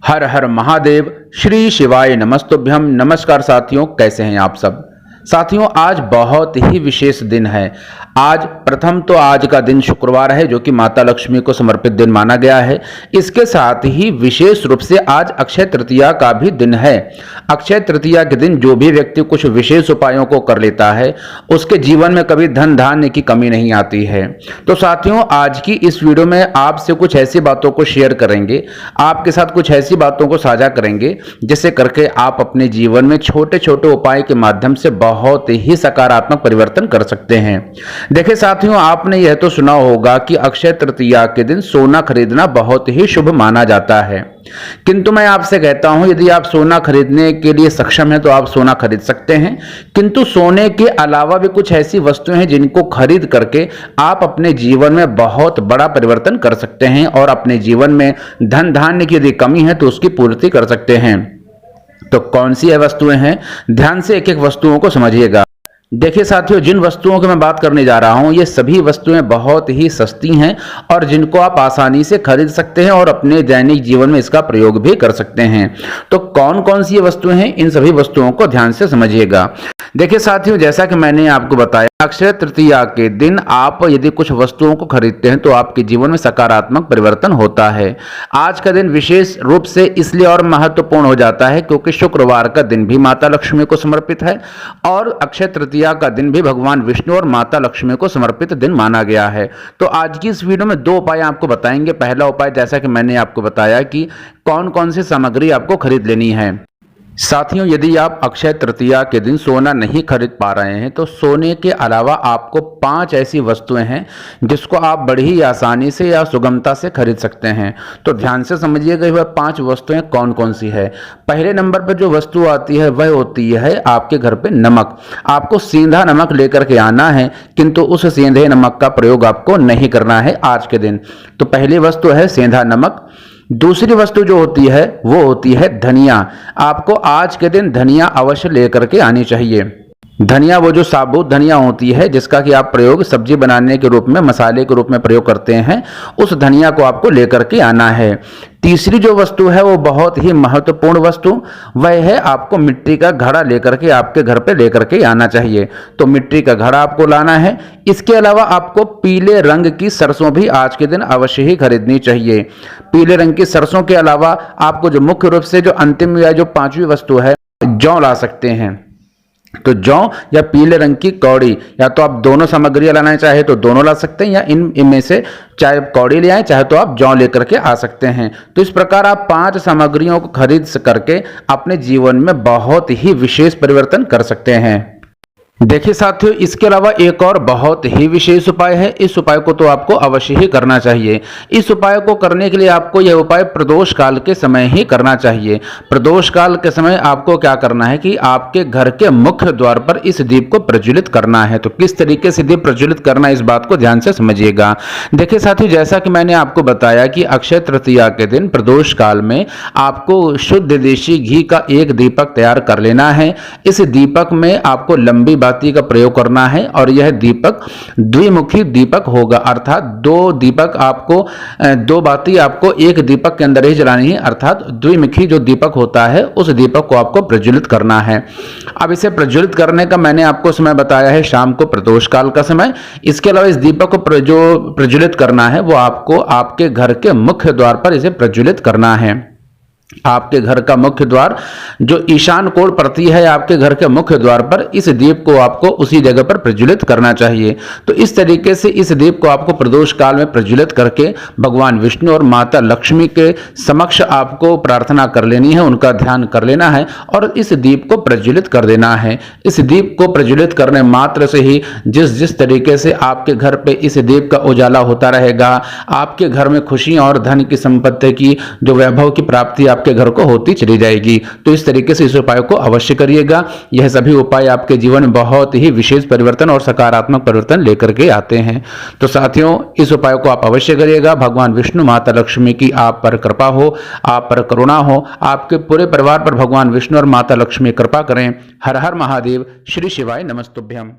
हर हर महादेव। श्री शिवाय नमस्तुभ्यम। नमस्कार साथियों, कैसे हैं आप सब। साथियों, आज बहुत ही विशेष दिन है। आज प्रथम तो आज का दिन शुक्रवार है, जो कि माता लक्ष्मी को समर्पित दिन माना गया है। इसके साथ ही विशेष रूप से आज अक्षय तृतीया का भी दिन है। अक्षय तृतीया के दिन जो भी व्यक्ति कुछ विशेष उपायों को कर लेता है, उसके जीवन में कभी धन धान्य की कमी नहीं आती है। तो साथियों, आज की इस वीडियो में आपसे कुछ ऐसी बातों को शेयर करेंगे, आपके साथ कुछ ऐसी बातों को साझा करेंगे जिससे करके आप अपने जीवन में छोटे छोटे उपाय के माध्यम से बहुत ही सकारात्मक परिवर्तन कर सकते हैं। देखिए साथियों, आपने यह तो सुना होगा कि अक्षय तृतीया के दिन सोना खरीदना बहुत ही शुभ माना जाता है, किंतु मैं आपसे कहता हूं, यदि आप सोना खरीदने के लिए सक्षम हैं तो आप सोना खरीद सकते हैं। किंतु सोने के अलावा भी कुछ ऐसी वस्तुएं हैं जिनको खरीद करके आप अपने जीवन में बहुत बड़ा परिवर्तन कर सकते हैं और अपने जीवन में धन धान्य की यदि कमी है तो उसकी पूर्ति कर सकते हैं। तो कौन सी ये वस्तुएं हैं, ध्यान से एक एक वस्तुओं को समझिएगा। देखिए साथियों, जिन वस्तुओं की मैं बात करने जा रहा हूं, ये सभी वस्तुएं बहुत ही सस्ती हैं और जिनको आप आसानी से खरीद सकते हैं और अपने दैनिक जीवन में इसका प्रयोग भी कर सकते हैं। तो कौन कौन सी ये वस्तुएं हैं, इन सभी वस्तुओं को ध्यान से समझिएगा। देखिए साथियों, जैसा कि मैंने आपको बताया, अक्षय तृतीया के दिन आप यदि कुछ वस्तुओं को खरीदते हैं तो आपके जीवन में सकारात्मक परिवर्तन होता है। आज का दिन विशेष रूप से इसलिए और महत्वपूर्ण हो जाता है क्योंकि शुक्रवार का दिन भी माता लक्ष्मी को समर्पित है और अक्षय तृतीया का दिन भी भगवान विष्णु और माता लक्ष्मी को समर्पित दिन माना गया है। तो आज की इस वीडियो में दो उपाय आपको बताएंगे। पहला उपाय, जैसा कि मैंने आपको बताया कि कौन कौन सी सामग्री आपको खरीद लेनी है। साथियों, यदि आप अक्षय तृतीया के दिन सोना नहीं खरीद पा रहे हैं तो सोने के अलावा आपको 5 ऐसी वस्तुएं हैं जिसको आप बड़ी ही आसानी से या सुगमता से खरीद सकते हैं। तो ध्यान से समझिएगा वह 5 वस्तुएं कौन कौन सी है। पहले नंबर पर जो वस्तु आती है वह होती है आपके घर पे नमक। आपको सेंधा नमक लेकर के आना है, किंतु उस सेंधे नमक का प्रयोग आपको नहीं करना है आज के दिन। तो पहली वस्तु है सेंधा नमक। दूसरी वस्तु जो होती है वो होती है धनिया। आपको आज के दिन धनिया अवश्य लेकर के आनी चाहिए। धनिया वो जो साबुत धनिया होती है जिसका कि आप प्रयोग सब्जी बनाने के रूप में, मसाले के रूप में प्रयोग करते हैं, उस धनिया को आपको लेकर के आना है। तीसरी जो वस्तु है वो बहुत ही महत्वपूर्ण वस्तु, वह है आपको मिट्टी का घड़ा लेकर के आपके घर पे लेकर के आना चाहिए। तो मिट्टी का घड़ा आपको लाना है। इसके अलावा आपको पीले रंग की सरसों भी आज के दिन अवश्य ही खरीदनी चाहिए। पीले रंग की सरसों के अलावा आपको जो मुख्य रूप से जो अंतिम या जो 5वीं वस्तु है, जौ ला सकते हैं। तो जौ या पीले रंग की कौड़ी, या तो आप दोनों सामग्रियां लाना चाहे तो दोनों ला सकते हैं, या इनमें से चाहे कौड़ी ले आए चाहे तो आप जौ लेकर के आ सकते हैं। तो इस प्रकार आप 5 सामग्रियों को खरीद करके अपने जीवन में बहुत ही विशेष परिवर्तन कर सकते हैं। देखिए साथियों, इसके अलावा एक और बहुत ही विशेष उपाय है। इस उपाय को तो आपको अवश्य ही करना चाहिए। इस उपाय को करने के लिए आपको यह उपाय प्रदोष काल के समय ही करना चाहिए। प्रदोष काल के समय आपको क्या करना है कि आपके घर के मुख्य द्वार पर इस दीप को प्रज्वलित करना है। तो किस तरीके से दीप प्रज्वलित करना है, इस बात को ध्यान से समझिएगा। देखिए साथियों, जैसा कि मैंने आपको बताया कि अक्षय तृतीया के दिन प्रदोष काल में आपको शुद्ध देशी घी का एक दीपक तैयार कर लेना है। इस दीपक में आपको लंबी बाती का प्रयोग करना है और यह दीपक द्विमुखी दीपक होगा, अर्थात 2 बाती आपको एक दीपक के अंदर ही जलानी है, अर्थात द्विमुखी जो दीपक होता है उस दीपक को आपको प्रज्वलित करना है। अब इसे प्रज्वलित करने का मैंने आपको समय बताया है शाम को प्रदोष काल का समय। इसके अलावा इस दीपक को जो प्रज्वलित करना है वो आपको आपके घर के मुख्य द्वार पर इसे प्रज्वलित करना है। आपके घर का मुख्य द्वार जो ईशान कोण प्रति है, आपके घर के मुख्य द्वार पर इस दीप को आपको उसी जगह पर प्रज्वलित करना चाहिए। तो इस तरीके से इस दीप को आपको प्रदोष काल में प्रज्वलित करके भगवान विष्णु और माता लक्ष्मी के समक्ष आपको प्रार्थना कर लेनी है, उनका ध्यान कर लेना है और इस दीप को प्रज्वलित कर देना है। इस दीप को प्रज्वलित करने मात्र से ही जिस तरीके से आपके घर पे इस दीप का उजाला होता रहेगा, आपके घर में खुशी और धन की संपत्ति की जो वैभव की प्राप्ति आपके घर को होती चली जाएगी। तो इस तरीके से इस उपाय को अवश्य करिएगा। यह सभी उपाय आपके जीवन में बहुत ही विशेष परिवर्तन और सकारात्मक परिवर्तन लेकर के आते हैं। तो साथियों, इस उपाय को आप अवश्य करिएगा। भगवान विष्णु, माता लक्ष्मी की आप पर कृपा हो, आप पर करुणा हो, आपके पूरे परिवार पर भगवान विष्णु और माता लक्ष्मी कृपा करें। हर हर महादेव। श्री शिवाय नमस्तुभ्यम।